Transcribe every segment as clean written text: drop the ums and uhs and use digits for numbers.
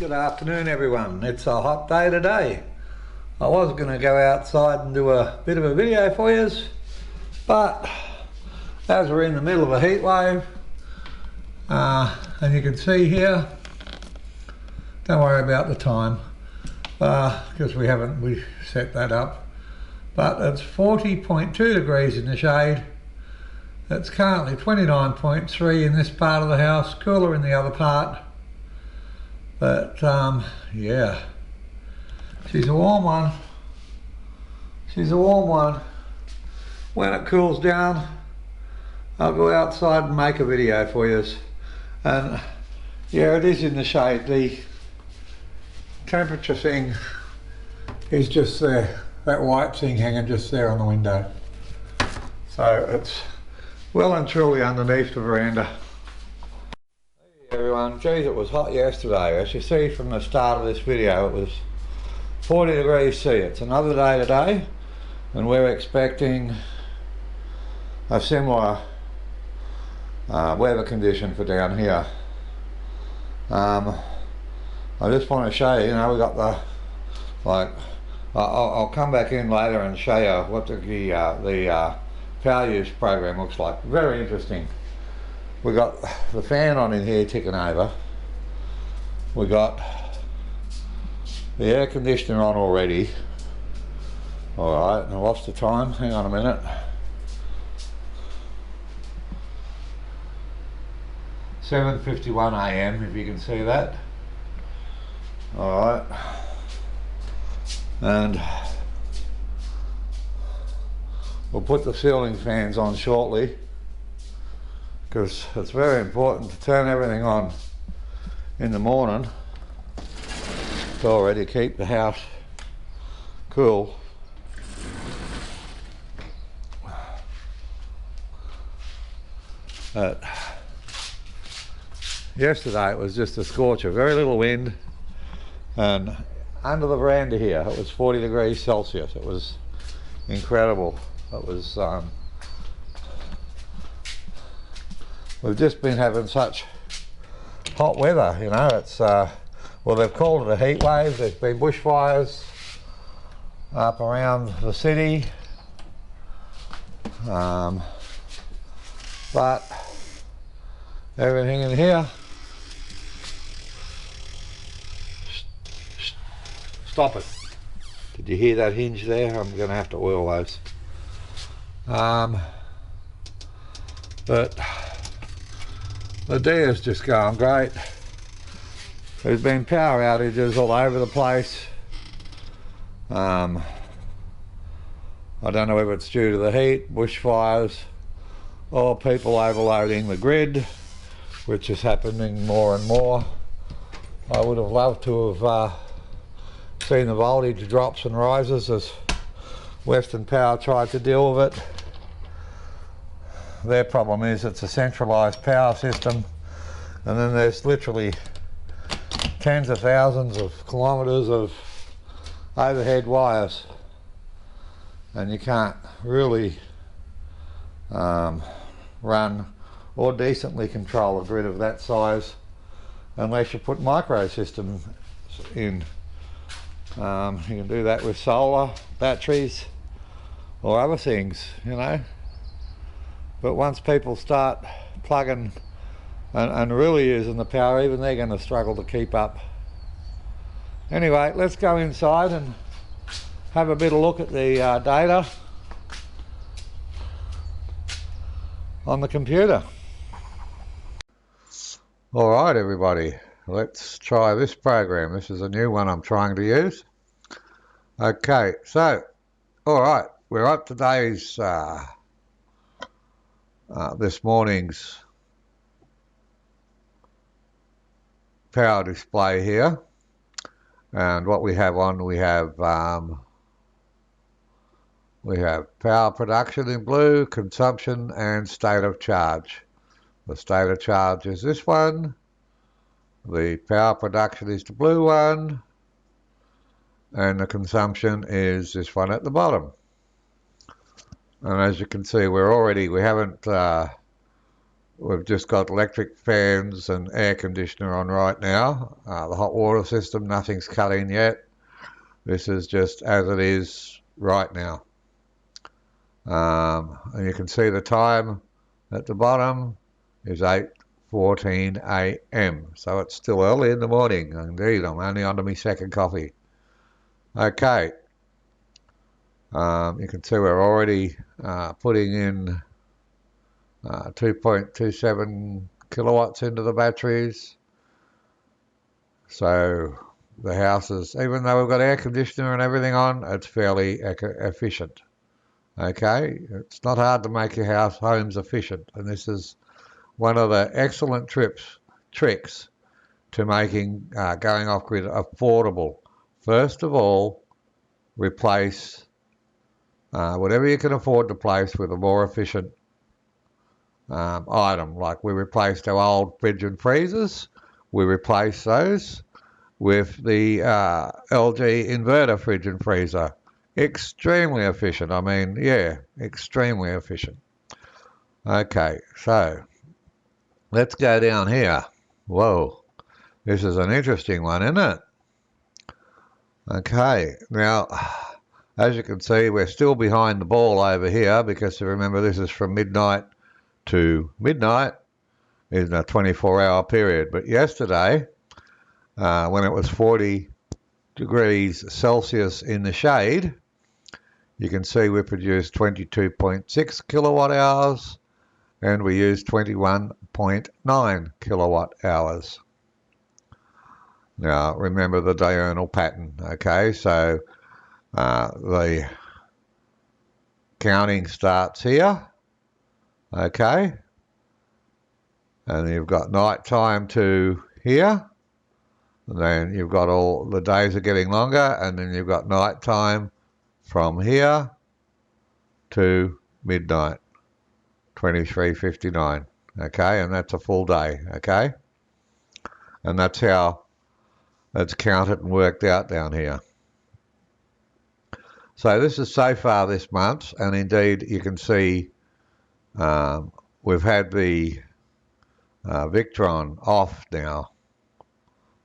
Good afternoon everyone. It's a hot day today. I was going to go outside and do a bit of a video for you, but as we're in the middle of a heat wave, and you can see here, don't worry about the time because we set that up, but it's 40.2 degrees in the shade. It's currently 29.3 in this part of the house, cooler in the other part. But yeah, she's a warm one. She's a warm one. When it cools down, I'll go outside and make a video for you. And yeah, it is in the shade. The temperature thing is just there. That white thing hanging just there on the window. So it's well and truly underneath the veranda. Everyone, geez, it was hot yesterday. As you see from the start of this video, it was 40 degrees C. It's another day today, and we're expecting a similar weather condition for down here. I just want to show you, we got the, I'll come back in later and show you what the power use program looks like. Very interesting. We got the fan on in here ticking over. We got the air conditioner on already. Alright, now what's the time? Hang on a minute. "7:51 AM, if you can see that. Alright. And we'll put the ceiling fans on shortly, because it's very important to turn everything on in the morning to already keep the house cool. But yesterday it was just a scorcher, very little wind, and under the veranda here it was 40 degrees Celsius. It was incredible. It was we've just been having such hot weather, it's well, they've called it a heat wave. There's been bushfires up around the city, but everything in here, stop it. Did you hear that hinge there? I'm going to have to oil those. But the day is just going great. There's been power outages all over the place. I don't know whether it's due to the heat, bushfires, or people overloading the grid, which is happening more and more. I would have loved to have seen the voltage drops and rises as Western Power tried to deal with it. Their problem is it's a centralised power system, and then there's literally tens of thousands of kilometres of overhead wires, and you can't really run or decently control a grid of that size unless you put micro systems in. You can do that with solar, batteries, or other things, But once people start plugging and really using the power, even they're going to struggle to keep up. Anyway, let's go inside and have a bit of look at the data on the computer. Alright everybody, let's try this program. This is a new one I'm trying to use. Okay, so alright, we're up today's this morning's power display here, and what we have on, we have power production in blue, consumption, and state of charge. The state of charge is this one, the power production is the blue one, and the consumption is this one at the bottom. And as you can see, we haven't we've just got electric fans and air conditioner on right now. The hot water system, nothing's cut in yet. This is just as it is right now. And you can see the time at the bottom is 8:14 a.m. So it's still early in the morning. Indeed, I'm only on to my second coffee. Okay. You can see we're already putting in 2.27 kilowatts into the batteries. So the house is, even though we've got air conditioner and everything on, it's fairly efficient. Okay, it's not hard to make your homes efficient, and this is one of the excellent tricks to making going off grid affordable. First of all, replace whatever you can afford to place with a more efficient item. Like we replaced our old fridge and freezers, we replaced those with the LG inverter fridge and freezer. Extremely efficient. I mean, yeah, extremely efficient. Okay, so let's go down here. Whoa, this is an interesting one, isn't it? Okay, now, as you can see, we're still behind the ball over here because remember, this is from midnight to midnight in a 24-hour period. But yesterday, when it was 40 degrees Celsius in the shade, you can see we produced 22.6 kilowatt hours and we used 21.9 kilowatt hours. Now, remember the diurnal pattern, okay? So the counting starts here, okay? And you've got night time to here. And then you've got all the days are getting longer, and then you've got night time from here to midnight, 23:59, okay? And that's a full day, okay? And that's how it's counted and worked out down here. So this is so far this month, and indeed you can see we've had the Victron off now.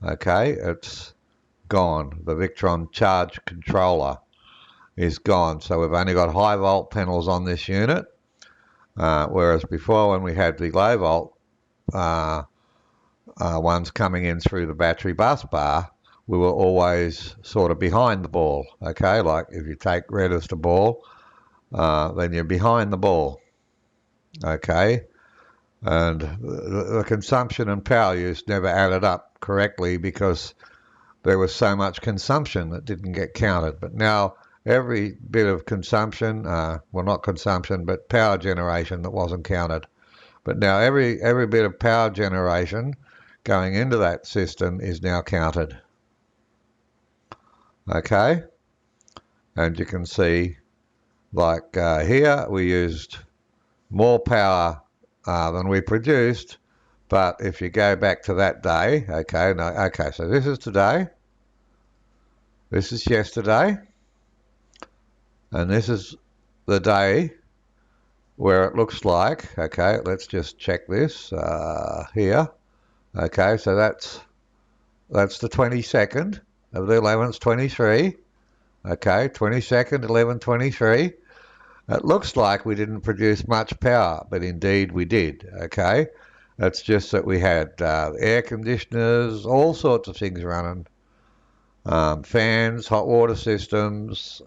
Okay, it's gone. The Victron charge controller is gone. So we've only got high volt panels on this unit, whereas before when we had the low volt ones coming in through the battery bus bar, we were always sort of behind the ball. Okay, like if you take red as the ball, then you're behind the ball. Okay, and the consumption and power use never added up correctly because there was so much consumption that didn't get counted. But now every bit of consumption, well, not consumption, but power generation that wasn't counted. But now every bit of power generation going into that system is now counted. Okay, and you can see like here we used more power than we produced, but if you go back to that day, okay, so this is today, this is yesterday, and this is the day where it looks like, okay, let's just check this here, okay, so that's the 22nd of the 11th, 23, okay, 22nd, 11/23. It looks like we didn't produce much power, but indeed we did, okay? It's just that we had air conditioners, all sorts of things running, fans, hot water systems,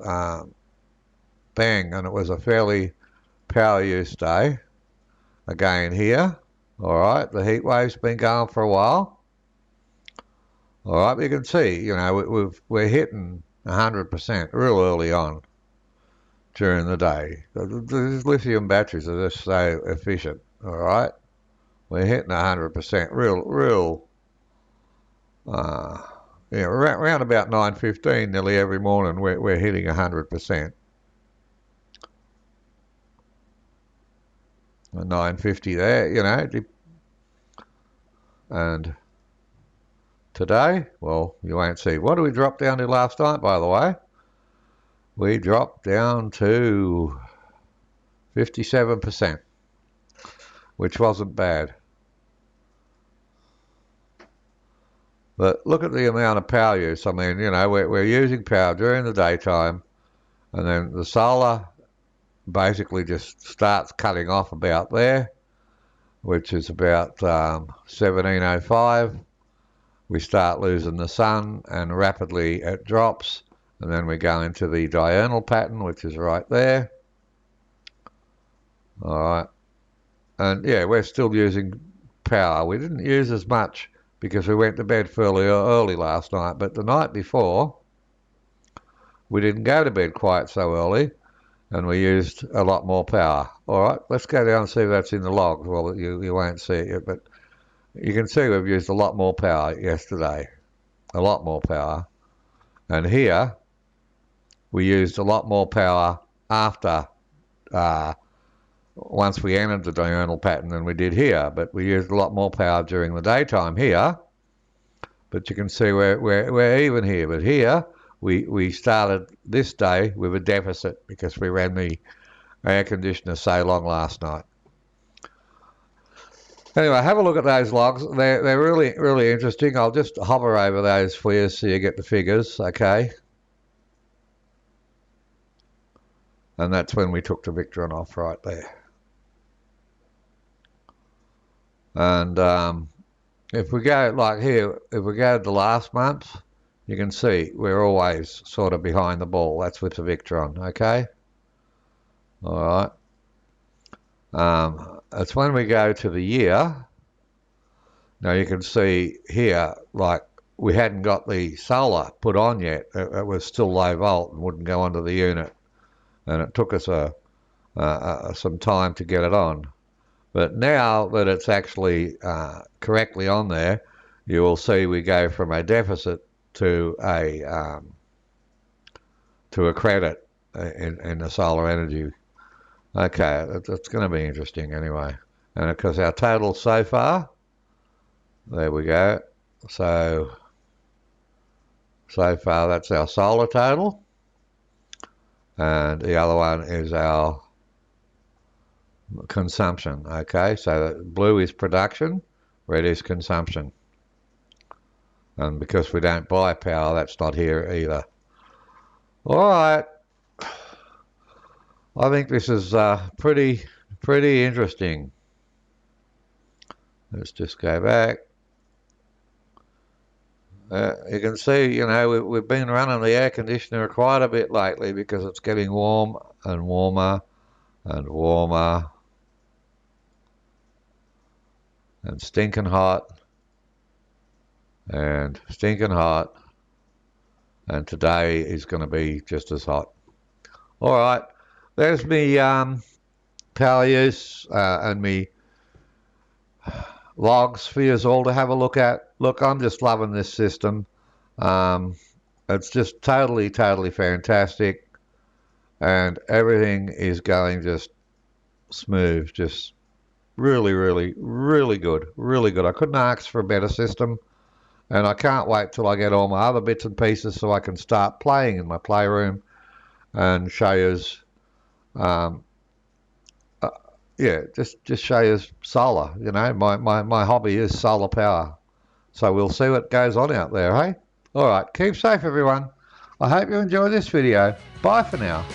bang, and it was a fairly power use day. Again here, all right, the heat wave's been going for a while. All right, you can see, you know, we're hitting 100% real early on during the day. These lithium batteries are just so efficient, all right? We're hitting 100% real, yeah, around about 9:15 nearly every morning we're hitting 100%. 9:50 there, you know, and today, well, you won't see. What did we drop down to last night, by the way? We dropped down to 57%. which wasn't bad. But look at the amount of power use. I mean, you know, we're using power during the daytime, and then the solar basically just starts cutting off about there, which is about 1705. We start losing the sun, and rapidly it drops, and then we go into the diurnal pattern, which is right there. All right, and yeah, we're still using power. We didn't use as much because we went to bed fairly early last night, but the night before we didn't go to bed quite so early, and we used a lot more power. All right, let's go down and see if that's in the logs. Well, you won't see it yet, but you can see we've used a lot more power yesterday, a lot more power. And here we used a lot more power after once we entered the diurnal pattern than we did here, but we used a lot more power during the daytime here. But you can see we're even here. But here we started this day with a deficit because we ran the air conditioner so long last night. Anyway, have a look at those logs. They're really, really interesting. I'll just hover over those for you so you get the figures, okay? And that's when we took the Victron off right there. And if we go like here, if we go to the last month, you can see we're always sort of behind the ball. That's with the Victron, okay? All right. It's when we go to the year. Now you can see here, like we hadn't got the solar put on yet. It was still low volt and wouldn't go onto the unit. And it took us some time to get it on. But now that it's actually correctly on there, you will see we go from a deficit to a credit in the solar energy. Okay, it's going to be interesting anyway. And of course our total so far, there we go. So far that's our solar total. And the other one is our consumption. Okay, so blue is production, red is consumption. And because we don't buy power, that's not here either. All right. I think this is pretty interesting. Let's just go back. You can see, you know, we've been running the air conditioner quite a bit lately because it's getting warm and warmer and warmer and stinking hot and stinking hot, and today is going to be just as hot. All right, there's me power use and me logs for you all to have a look at. Look, I'm just loving this system. It's just totally fantastic, and everything is going just smooth, just really good, really good. I couldn't ask for a better system, and I can't wait till I get all my other bits and pieces so I can start playing in my playroom and show you yeah, just show you solar. You know, my hobby is solar power. So we'll see what goes on out there, hey? All right, keep safe, everyone. I hope you enjoyed this video. Bye for now.